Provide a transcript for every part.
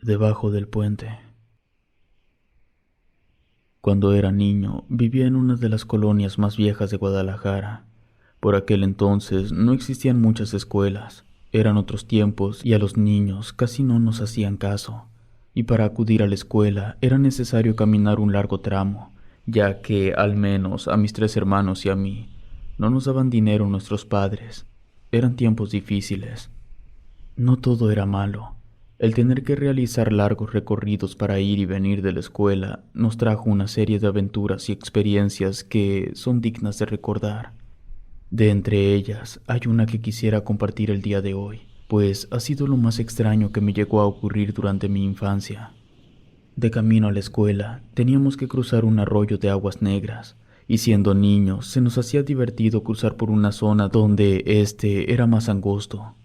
Debajo del puente. Cuando era niño, vivía en una de las colonias más viejas de Guadalajara. Por aquel entonces no existían muchas escuelas, eran otros tiempos y a los niños casi no nos hacían caso. Y para acudir a la escuela era necesario caminar un largo tramo, ya que, al menos a mis 3 hermanos y a mí, no nos daban dinero nuestros padres. Eran tiempos difíciles. No todo era malo. El tener que realizar largos recorridos para ir y venir de la escuela nos trajo una serie de aventuras y experiencias que son dignas de recordar. De entre ellas, hay una que quisiera compartir el día de hoy, pues ha sido lo más extraño que me llegó a ocurrir durante mi infancia. De camino a la escuela, teníamos que cruzar un arroyo de aguas negras, y siendo niños se nos hacía divertido cruzar por una zona donde este era más angosto.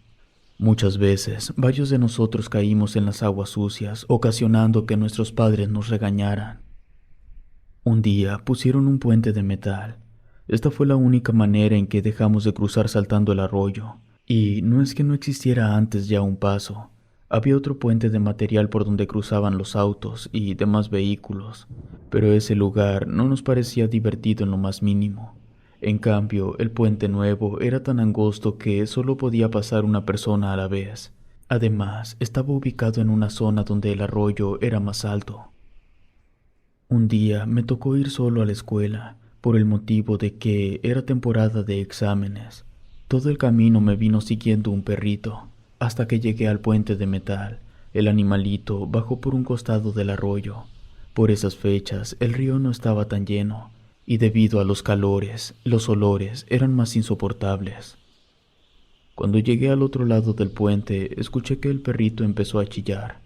Muchas veces, varios de nosotros caímos en las aguas sucias, ocasionando que nuestros padres nos regañaran. Un día pusieron un puente de metal. Esta fue la única manera en que dejamos de cruzar saltando el arroyo. Y no es que no existiera antes ya un paso. Había otro puente de material por donde cruzaban los autos y demás vehículos, pero ese lugar no nos parecía divertido en lo más mínimo. En cambio, el puente nuevo era tan angosto que solo podía pasar una persona a la vez. Además, estaba ubicado en una zona donde el arroyo era más alto. Un día me tocó ir solo a la escuela, por el motivo de que era temporada de exámenes. Todo el camino me vino siguiendo un perrito, hasta que llegué al puente de metal. El animalito bajó por un costado del arroyo. Por esas fechas, el río no estaba tan lleno, y debido a los calores, los olores eran más insoportables. Cuando llegué al otro lado del puente, escuché que el perrito empezó a chillar.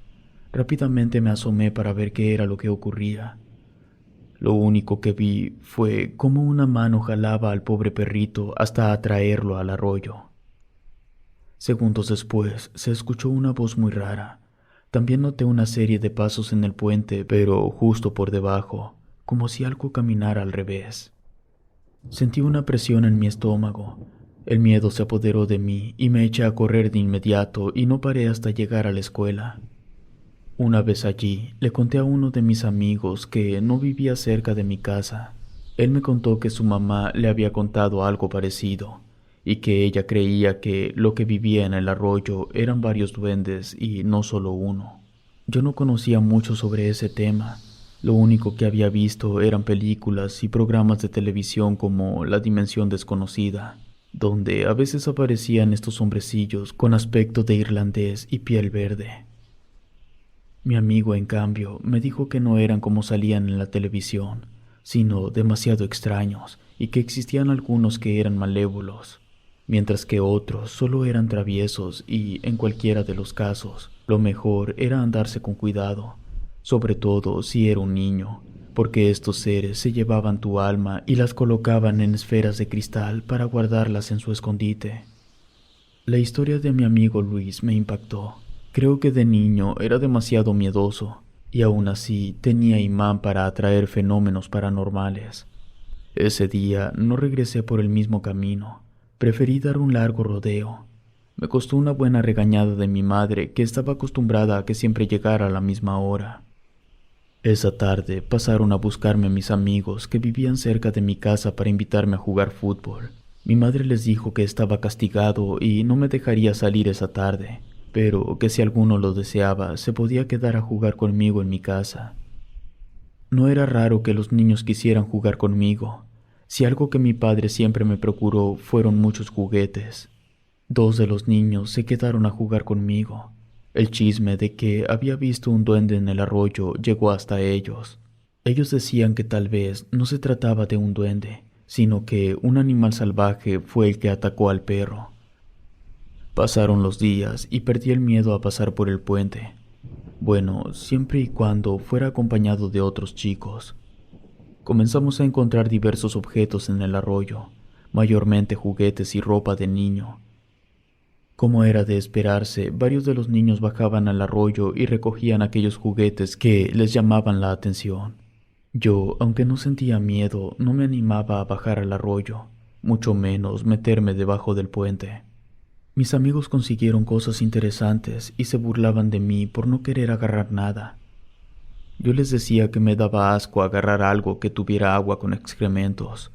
Rápidamente me asomé para ver qué era lo que ocurría. Lo único que vi fue cómo una mano jalaba al pobre perrito hasta atraerlo al arroyo. Segundos después, se escuchó una voz muy rara. También noté una serie de pasos en el puente, pero justo por debajo, como si algo caminara al revés. Sentí una presión en mi estómago. El miedo se apoderó de mí y me eché a correr de inmediato y no paré hasta llegar a la escuela. Una vez allí, le conté a uno de mis amigos que no vivía cerca de mi casa. Él me contó que su mamá le había contado algo parecido y que ella creía que lo que vivía en el arroyo eran varios duendes y no solo uno. Yo no conocía mucho sobre ese tema. Lo único que había visto eran películas y programas de televisión como La Dimensión Desconocida, donde a veces aparecían estos hombrecillos con aspecto de irlandés y piel verde. Mi amigo, en cambio, me dijo que no eran como salían en la televisión, sino demasiado extraños y que existían algunos que eran malévolos, mientras que otros solo eran traviesos y, en cualquiera de los casos, lo mejor era andarse con cuidado. Sobre todo si era un niño, porque estos seres se llevaban tu alma y las colocaban en esferas de cristal para guardarlas en su escondite. La historia de mi amigo Luis me impactó. Creo que de niño era demasiado miedoso, y aún así tenía imán para atraer fenómenos paranormales. Ese día no regresé por el mismo camino, preferí dar un largo rodeo. Me costó una buena regañada de mi madre, que estaba acostumbrada a que siempre llegara a la misma hora. Esa tarde pasaron a buscarme mis amigos que vivían cerca de mi casa para invitarme a jugar fútbol. Mi madre les dijo que estaba castigado y no me dejaría salir esa tarde, pero que si alguno lo deseaba se podía quedar a jugar conmigo en mi casa. No era raro que los niños quisieran jugar conmigo. Si algo que mi padre siempre me procuró fueron muchos juguetes. 2 de los niños se quedaron a jugar conmigo. El chisme de que había visto un duende en el arroyo llegó hasta ellos. Ellos decían que tal vez no se trataba de un duende, sino que un animal salvaje fue el que atacó al perro. Pasaron los días y perdí el miedo a pasar por el puente. Bueno, siempre y cuando fuera acompañado de otros chicos. Comenzamos a encontrar diversos objetos en el arroyo, mayormente juguetes y ropa de niño. Como era de esperarse, varios de los niños bajaban al arroyo y recogían aquellos juguetes que les llamaban la atención. Yo, aunque no sentía miedo, no me animaba a bajar al arroyo, mucho menos meterme debajo del puente. Mis amigos consiguieron cosas interesantes y se burlaban de mí por no querer agarrar nada. Yo les decía que me daba asco agarrar algo que tuviera agua con excrementos.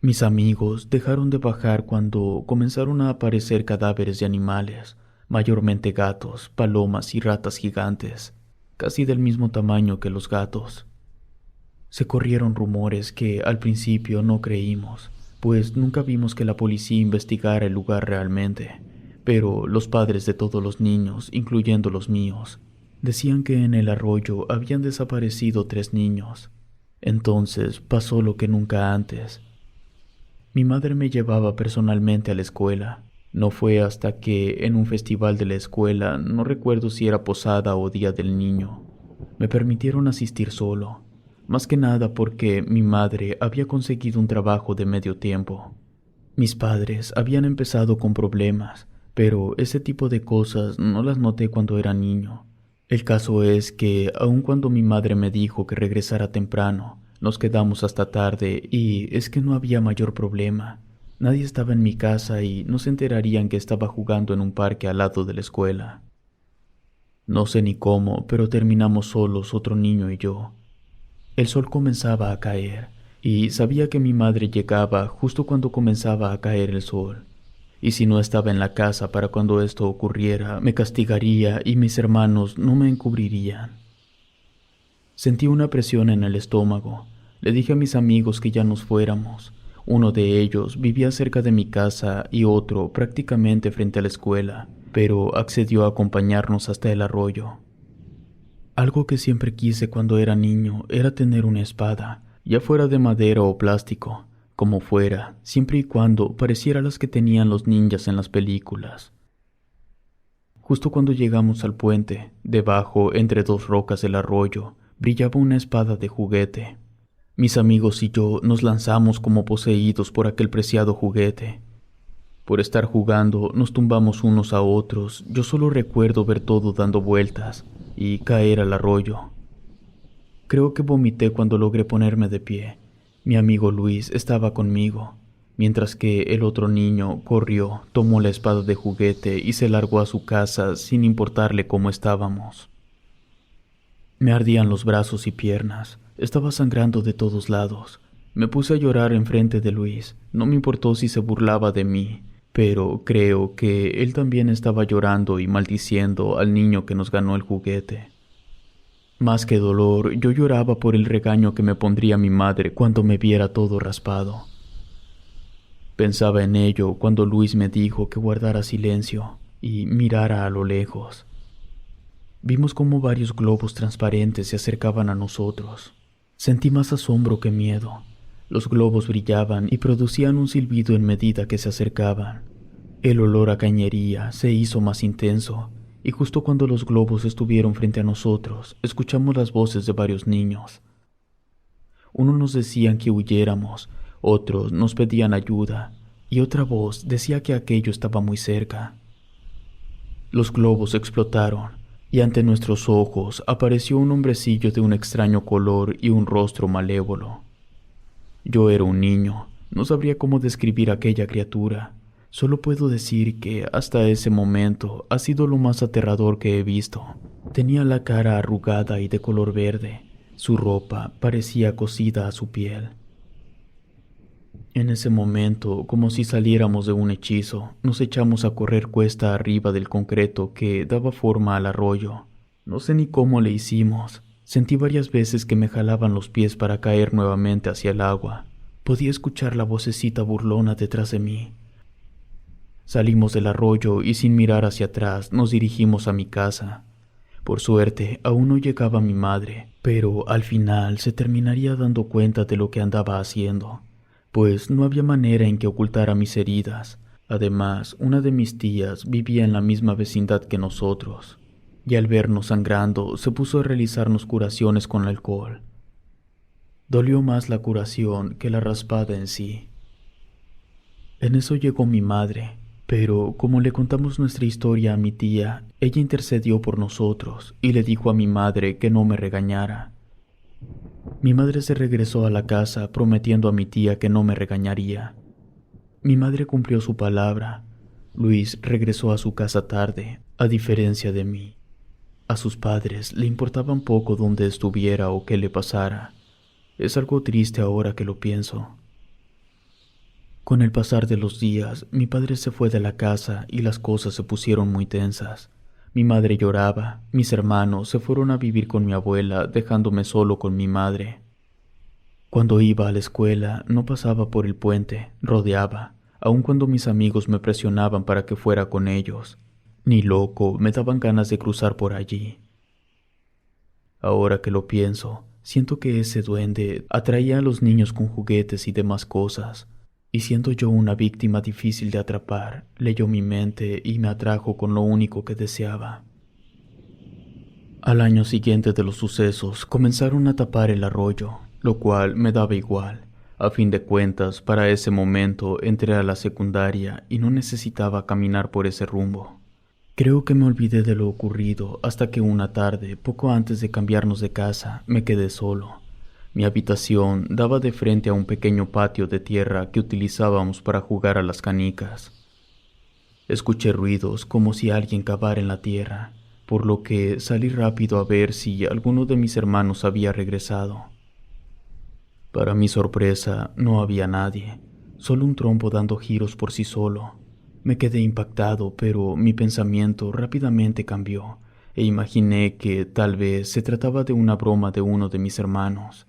Mis amigos dejaron de bajar cuando comenzaron a aparecer cadáveres de animales, mayormente gatos, palomas y ratas gigantes, casi del mismo tamaño que los gatos. Se corrieron rumores que al principio no creímos, pues nunca vimos que la policía investigara el lugar realmente, pero los padres de todos los niños, incluyendo los míos, decían que en el arroyo habían desaparecido 3 niños. Entonces pasó lo que nunca antes. Mi madre me llevaba personalmente a la escuela. No fue hasta que, en un festival de la escuela, no recuerdo si era posada o día del niño, me permitieron asistir solo, más que nada porque mi madre había conseguido un trabajo de medio tiempo. Mis padres habían empezado con problemas, pero ese tipo de cosas no las noté cuando era niño. El caso es que, aun cuando mi madre me dijo que regresara temprano, nos quedamos hasta tarde y es que no había mayor problema. Nadie estaba en mi casa y no se enterarían que estaba jugando en un parque al lado de la escuela. No sé ni cómo, pero terminamos solos otro niño y yo. El sol comenzaba a caer y sabía que mi madre llegaba justo cuando comenzaba a caer el sol. Y si no estaba en la casa para cuando esto ocurriera, me castigaría y mis hermanos no me encubrirían. Sentí una presión en el estómago. Le dije a mis amigos que ya nos fuéramos. Uno de ellos vivía cerca de mi casa y otro prácticamente frente a la escuela, pero accedió a acompañarnos hasta el arroyo. Algo que siempre quise cuando era niño era tener una espada, ya fuera de madera o plástico, como fuera, siempre y cuando pareciera las que tenían los ninjas en las películas. Justo cuando llegamos al puente, debajo, entre 2 rocas del arroyo, brillaba una espada de juguete. Mis amigos y yo nos lanzamos como poseídos por aquel preciado juguete. Por estar jugando, nos tumbamos unos a otros. Yo solo recuerdo ver todo dando vueltas y caer al arroyo. Creo que vomité cuando logré ponerme de pie. Mi amigo Luis estaba conmigo, mientras que el otro niño corrió, tomó la espada de juguete y se largó a su casa sin importarle cómo estábamos. Me ardían los brazos y piernas. Estaba sangrando de todos lados. Me puse a llorar enfrente de Luis. No me importó si se burlaba de mí, pero creo que él también estaba llorando y maldiciendo al niño que nos ganó el juguete. Más que dolor, yo lloraba por el regaño que me pondría mi madre cuando me viera todo raspado. Pensaba en ello cuando Luis me dijo que guardara silencio y mirara a lo lejos. Vimos cómo varios globos transparentes se acercaban a nosotros. Sentí más asombro que miedo. Los globos brillaban y producían un silbido en medida que se acercaban. El olor a cañería se hizo más intenso, y justo cuando los globos estuvieron frente a nosotros, escuchamos las voces de varios niños. Unos nos decían que huyéramos, otros nos pedían ayuda, y otra voz decía que aquello estaba muy cerca. Los globos explotaron, y ante nuestros ojos apareció un hombrecillo de un extraño color y un rostro malévolo. Yo era un niño, no sabría cómo describir aquella criatura. Solo puedo decir que hasta ese momento ha sido lo más aterrador que he visto. Tenía la cara arrugada y de color verde. Su ropa parecía cosida a su piel. En ese momento, como si saliéramos de un hechizo, nos echamos a correr cuesta arriba del concreto que daba forma al arroyo. No sé ni cómo le hicimos. Sentí varias veces que me jalaban los pies para caer nuevamente hacia el agua. Podía escuchar la vocecita burlona detrás de mí. Salimos del arroyo y sin mirar hacia atrás nos dirigimos a mi casa. Por suerte, aún no llegaba mi madre, pero al final se terminaría dando cuenta de lo que andaba haciendo, pues no había manera en que ocultara mis heridas. Además, una de mis tías vivía en la misma vecindad que nosotros, y al vernos sangrando se puso a realizarnos curaciones con alcohol. Dolió más la curación que la raspada en sí. En eso llegó mi madre, pero como le contamos nuestra historia a mi tía, ella intercedió por nosotros y le dijo a mi madre que no me regañara. Mi madre se regresó a la casa prometiendo a mi tía que no me regañaría. Mi madre cumplió su palabra. Luis regresó a su casa tarde, a diferencia de mí. A sus padres le importaba un poco dónde estuviera o qué le pasara. Es algo triste ahora que lo pienso. Con el pasar de los días, mi padre se fue de la casa y las cosas se pusieron muy tensas. Mi madre lloraba, mis hermanos se fueron a vivir con mi abuela, dejándome solo con mi madre. Cuando iba a la escuela, no pasaba por el puente, rodeaba, aun cuando mis amigos me presionaban para que fuera con ellos. Ni loco, me daban ganas de cruzar por allí. Ahora que lo pienso, siento que ese duende atraía a los niños con juguetes y demás cosas, y siendo yo una víctima difícil de atrapar, leyó mi mente y me atrajo con lo único que deseaba. Al año siguiente de los sucesos, comenzaron a tapar el arroyo, lo cual me daba igual. A fin de cuentas, para ese momento entré a la secundaria y no necesitaba caminar por ese rumbo. Creo que me olvidé de lo ocurrido hasta que una tarde, poco antes de cambiarnos de casa, me quedé solo. Mi habitación daba de frente a un pequeño patio de tierra que utilizábamos para jugar a las canicas. Escuché ruidos como si alguien cavara en la tierra, por lo que salí rápido a ver si alguno de mis hermanos había regresado. Para mi sorpresa, no había nadie, solo un trompo dando giros por sí solo. Me quedé impactado, pero mi pensamiento rápidamente cambió e imaginé que tal vez se trataba de una broma de uno de mis hermanos.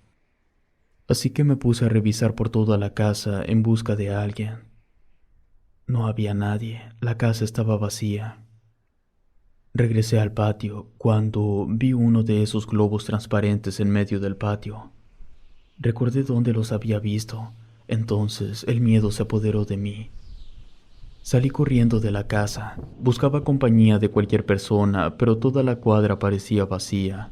Así que me puse a revisar por toda la casa en busca de alguien. No había nadie, la casa estaba vacía. Regresé al patio cuando vi uno de esos globos transparentes en medio del patio. Recordé dónde los había visto, entonces el miedo se apoderó de mí. Salí corriendo de la casa, buscaba compañía de cualquier persona, pero toda la cuadra parecía vacía.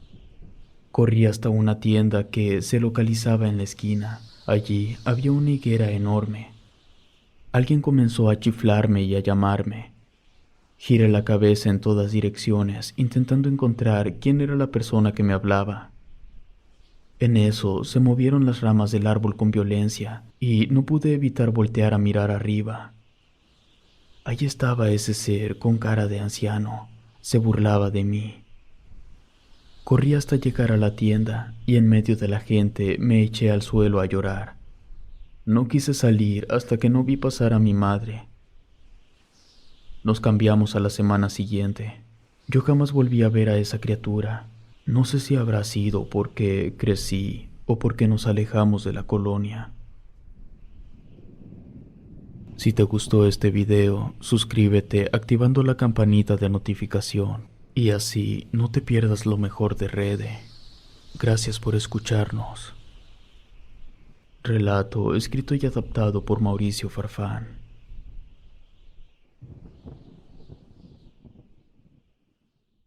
Corrí hasta una tienda que se localizaba en la esquina. Allí había una higuera enorme. Alguien comenzó a chiflarme y a llamarme. Giré la cabeza en todas direcciones, intentando encontrar quién era la persona que me hablaba. En eso se movieron las ramas del árbol con violencia y no pude evitar voltear a mirar arriba. Allí estaba ese ser con cara de anciano. Se burlaba de mí. Corrí hasta llegar a la tienda y en medio de la gente me eché al suelo a llorar. No quise salir hasta que no vi pasar a mi madre. Nos cambiamos a la semana siguiente. Yo jamás volví a ver a esa criatura. No sé si habrá sido porque crecí o porque nos alejamos de la colonia. Si te gustó este video, suscríbete activando la campanita de notificación y así no te pierdas lo mejor de Rede. Gracias por escucharnos. Relato escrito y adaptado por Mauricio Farfán.